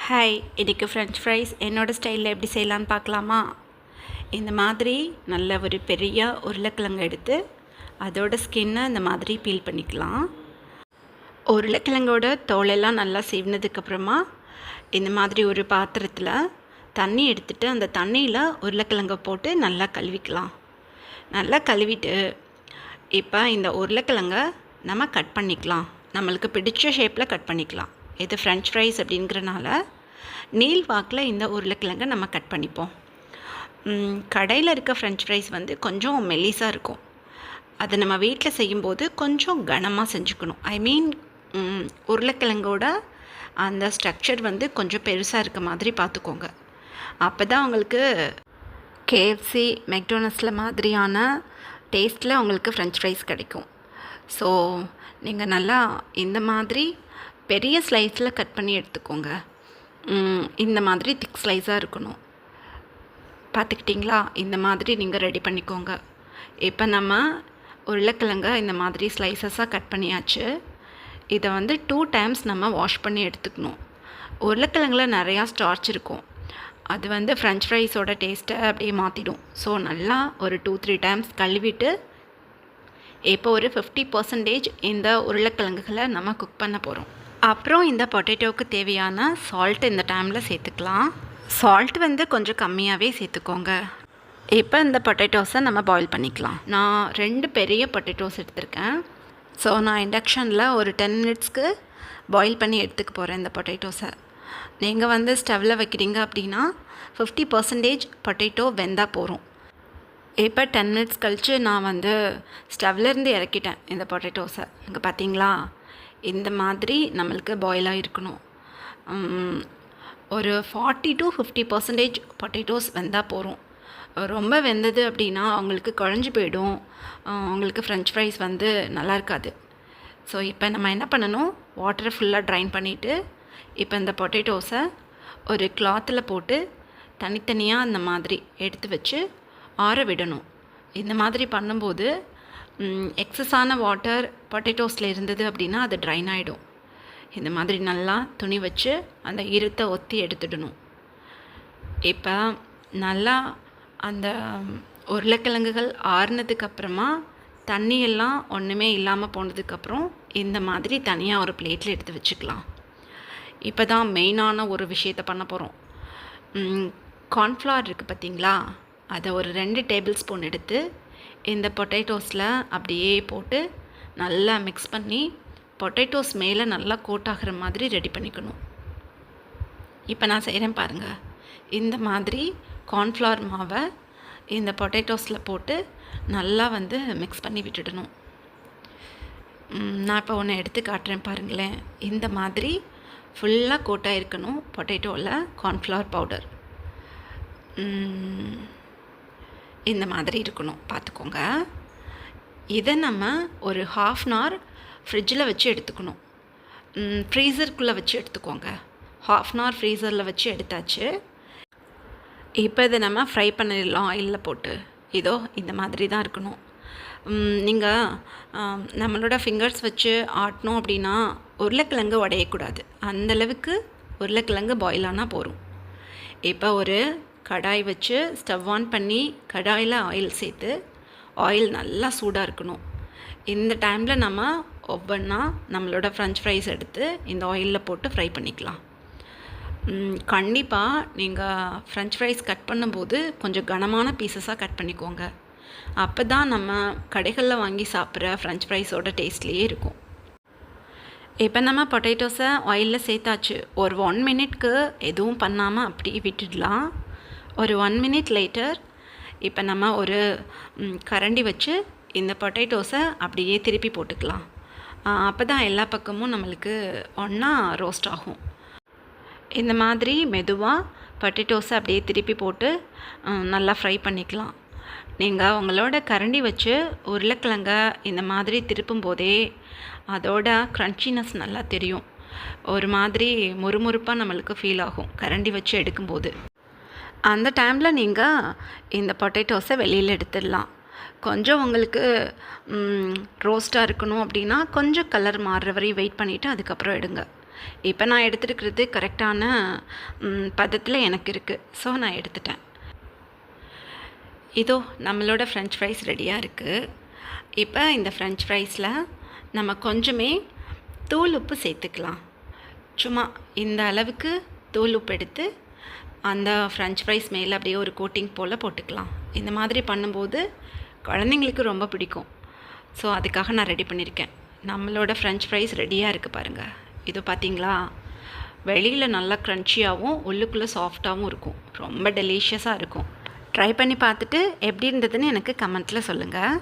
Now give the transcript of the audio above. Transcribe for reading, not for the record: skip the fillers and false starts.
Hi, இன்றைக்கி French fries என்னோடய ஸ்டைலில் எப்படி செய்யலான்னு பார்க்கலாமா? இந்த மாதிரி நல்ல ஒரு பெரிய உருளைக்கிழங்கு எடுத்து அதோட ஸ்கின்னை இந்த மாதிரி பீல் பண்ணிக்கலாம். உருளைக்கிழங்கோட தோலெல்லாம் நல்லா சீவினதுக்கப்புறமா இந்த மாதிரி ஒரு பாத்திரத்தில் தண்ணி எடுத்துகிட்டு அந்த தண்ணியில் உருளைக்கிழங்கை போட்டு நல்லா கழுவிக்கலாம். நல்லா கழுவிட்டு இப்போ இந்த உருளைக்கிழங்கை நம்ம கட் பண்ணிக்கலாம். நம்மளுக்கு பிடிச்ச ஷேப்பில் கட் பண்ணிக்கலாம். இது ஃப்ரெஞ்ச் ஃப்ரைஸ் அப்படிங்கிறனால நீள் வாக்கில் இந்த உருளைக்கிழங்கை நம்ம கட் பண்ணிப்போம். கடையில் இருக்க ஃப்ரெஞ்ச் ஃப்ரைஸ் வந்து கொஞ்சம் மெல்லிஸாக இருக்கும். அதை நம்ம வீட்டில் செய்யும்போது கொஞ்சம் கனமாக செஞ்சுக்கணும். உருளைக்கிழங்கோட அந்த ஸ்ட்ரக்சர் வந்து கொஞ்சம் பெருசாக இருக்க மாதிரி பார்த்துக்கோங்க. அப்போ தான் உங்களுக்கு கேஎஃப்சி, மெக்டோனல்ட்ஸில் மாதிரியான டேஸ்ட்டில் உங்களுக்கு ஃப்ரெஞ்ச் ஃப்ரைஸ் கிடைக்கும். ஸோ நீங்கள் நல்லா இந்த மாதிரி பெரிய ஸ்லைஸில் கட் பண்ணி எடுத்துக்கோங்க. இந்த மாதிரி திக் ஸ்லைஸாக இருக்கணும். பார்த்துக்கிட்டிங்களா? இந்த மாதிரி நீங்கள் ரெடி பண்ணிக்கோங்க. இப்போ நம்ம உருளைக்கிழங்கை இந்த மாதிரி ஸ்லைசஸாக கட் பண்ணியாச்சு. இதை வந்து 2 times நம்ம வாஷ் பண்ணி எடுத்துக்கணும். உருளைக்கிழங்குல நிறையா ஸ்டார்ச் இருக்கும். அது வந்து ஃப்ரெஞ்ச் ஃப்ரைஸோட டேஸ்ட்டை அப்படியே மாற்றிடும். ஸோ நல்லா ஒரு 2-3 times கழுவிட்டு இப்போ ஒரு 50% இந்த உருளைக்கிழங்குகளை நம்ம குக் பண்ண போகிறோம். அப்புறம் இந்த பொட்டேட்டோவுக்கு தேவையான சால்ட் இந்த டைமில் சேர்த்துக்கலாம். சால்ட் வந்து கொஞ்சம் கம்மியாகவே சேர்த்துக்கோங்க. இப்போ இந்த பொட்டேட்டோஸை நம்ம பாயில் பண்ணிக்கலாம். நான் 2 பெரிய பொட்டேட்டோஸ் எடுத்திருக்கேன். ஸோ நான் இண்டக்ஷனில் ஒரு 10 minutesக்கு பாயில் பண்ணி எடுத்துக்க போகிறேன் இந்த பொட்டேட்டோஸை. நீங்கள் வந்து ஸ்டவ்வில் வைக்கிறீங்க அப்படின்னா 50% பொட்டேட்டோ வெந்தால் போகிறோம். இப்போ 10 minutes கழித்து நான் வந்து ஸ்டவ்லேருந்து இறக்கிட்டேன் இந்த பொட்டேட்டோஸை. இங்கே பார்த்தீங்களா? இந்த மாதிரி நம்மளுக்கு பாயிலாக இருக்கணும். ஒரு 40-50% பொட்டேட்டோஸ் வெந்தால் போகிறோம். ரொம்ப வெந்தது அப்படின்னா அவங்களுக்கு குழஞ்சி போயிடும். அவங்களுக்கு ஃப்ரெஞ்ச் ஃப்ரைஸ் வந்து நல்லா இருக்காது. ஸோ இப்போ நம்ம என்ன பண்ணணும், வாட்டரை ஃபுல்லாக ட்ரைன் பண்ணிவிட்டு இப்போ இந்த பொட்டேட்டோஸை ஒரு கிளாத்தில் போட்டு தனித்தனியாக அந்த மாதிரி எடுத்து வச்சு ஆற விடணும். இந்த மாதிரி பண்ணும்போது எக்ஸஸான வாட்டர் பொட்டேட்டோஸில் இருந்தது அப்படின்னா அது ட்ரைன் ஆகிடும். இந்த மாதிரி நல்லா துணி வச்சு அந்த ஈரத்தை ஒத்தி எடுத்துடணும். இப்போ நல்லா அந்த உருளைக்கிழங்குகள் ஆறுனதுக்கப்புறமா தண்ணியெல்லாம் ஒன்றுமே இல்லாமல் போனதுக்கப்புறம் இந்த மாதிரி தனியாக ஒரு பிளேட்டில் எடுத்து வச்சுக்கலாம். இப்போ தான் மெயினான ஒரு விஷயத்தை பண்ண போகிறோம். கார்ன்ஃப்ளவர் இருக்குது பார்த்திங்களா? அதை ஒரு 2 tablespoon எடுத்து இந்த பொட்டேட்டோஸில் அப்படியே போட்டு நல்லா மிக்ஸ் பண்ணி பொட்டேட்டோஸ் மேலே நல்லா கோட் ஆகிற மாதிரி ரெடி பண்ணிக்கணும். இப்போ நான் செய்கிறேன் பாருங்கள். இந்த மாதிரி கார்ன்ஃப்ளவர் மாவை இந்த பொட்டேட்டோஸில் போட்டு நல்லா வந்து மிக்ஸ் பண்ணி விட்டுடணும். நான் இப்போ ஒன்று எடுத்து காட்டுறேன் பாருங்களேன். இந்த மாதிரி ஃபுல்லாக கோட்டாக இருக்கணும் பொட்டேட்டோவில் கார்ன்ஃப்ளவர் பவுடர். இந்த மாதிரி இருக்கணும், பார்த்துக்கோங்க. இதை நம்ம ஒரு 1/2 hour ஃப்ரிட்ஜில் வச்சு எடுத்துக்கணும். ஃப்ரீசருக்குள்ளே வச்சு எடுத்துக்கோங்க. 1/2 hour ஃப்ரீசரில் வச்சு எடுத்தாச்சு. இப்போ இதை நம்ம ஃப்ரை பண்ணிடலாம் ஆயிலில் போட்டு. இதோ இந்த மாதிரி தான் இருக்கணும். நீங்கள் நம்மளோட ஃபிங்கர்ஸ் வச்சு ஆட்டணும் அப்படின்னா உருளைக்கிழங்கு உடையக்கூடாது. அந்தளவுக்கு உருளைக்கிழங்கு பாயில் ஆனால் போகும். இப்போ ஒரு கடாய் வச்சு ஸ்டவ் ஆன் பண்ணி கடாயில் ஆயில் சேர்த்து ஆயில் நல்லா சூடாக இருக்கணும். இந்த டைமில் நம்ம ஒவ்வொன்றா நம்மளோட ஃப்ரெஞ்ச் ஃப்ரைஸ் எடுத்து இந்த ஆயிலில் போட்டு ஃப்ரை பண்ணிக்கலாம். கண்டிப்பாக நீங்கள் ஃப்ரெஞ்ச் ஃப்ரைஸ் கட் பண்ணும்போது கொஞ்சம் கனமான பீசஸாக கட் பண்ணிக்கோங்க. அப்போ தான் நம்ம கடைகளில் வாங்கி சாப்பிட்ற ஃப்ரெஞ்ச் ஃப்ரைஸோட டேஸ்ட்லேயே இருக்கும். இப்போ நம்ம பொட்டேட்டோஸை ஆயிலில் சேர்த்தாச்சு. ஒரு 1 minute எதுவும் பண்ணாமல் அப்படியே விட்டுடலாம். ஒரு 1 minute லேட்டர் இப்போ நம்ம ஒரு கரண்டி வச்சு இந்த பொட்டேட்டோஸை அப்படியே திருப்பி போட்டுக்கலாம். அப்போ தான் எல்லா பக்கமும் நம்மளுக்கு ஒன்றா ரோஸ்ட் ஆகும். இந்த மாதிரி மெதுவாக பொட்டேட்டோஸை அப்படியே திருப்பி போட்டு நல்லா ஃப்ரை பண்ணிக்கலாம். நீங்கள் உங்களோட கரண்டி வச்சு உருளைக்கிழங்க இந்த மாதிரி திருப்பும் போதே அதோட க்ரன்ச்சினஸ் நல்லா தெரியும். ஒரு மாதிரி முறுமுறுப்பாக நம்மளுக்கு ஃபீல் ஆகும் கரண்டி வச்சு எடுக்கும்போது. அந்த டைமில் நீங்கள் இந்த பொட்டேட்டோஸை வெளியில் எடுத்துடலாம். கொஞ்சம் உங்களுக்கு ரோஸ்ட்டாக இருக்கணும் அப்படின்னா கொஞ்சம் கலர் மாறுற வரையும் வெயிட் பண்ணிவிட்டு அதுக்கப்புறம் எடுங்க. இப்போ நான் எடுத்துருக்கிறது கரெக்டான பதத்தில் எனக்கு இருக்குது. ஸோ நான் எடுத்துட்டேன். இதோ நம்மளோட ஃப்ரெஞ்ச் ஃப்ரைஸ் ரெடியாக இருக்குது. இப்போ இந்த ஃப்ரெஞ்ச் ஃப்ரைஸில் நம்ம கொஞ்சமே தூள் உப்பு சேர்த்துக்கலாம். சும்மா இந்த அளவுக்கு தூள் உப்பு எடுத்து அந்த ஃப்ரெஞ்ச் ஃப்ரைஸ் மேலே அப்படியே ஒரு கோட்டிங் போல் போட்டுக்கலாம். இந்த மாதிரி பண்ணும்போது குழந்தைங்களுக்கு ரொம்ப பிடிக்கும். ஸோ அதுக்காக நான் ரெடி பண்ணியிருக்கேன். நம்மளோட ஃப்ரெஞ்ச் ஃப்ரைஸ் ரெடியாக இருக்குது பாருங்கள். இது பார்த்தீங்களா, வெளியில் நல்லா க்ரன்ச்சியாகவும் உள்ளுக்குள்ளே சாஃப்டாகவும் இருக்கும். ரொம்ப டெலிஷியஸாக இருக்கும். ட்ரை பண்ணி பார்த்துட்டு எப்படி இருந்ததுன்னு எனக்கு கமெண்ட்டில் சொல்லுங்கள்.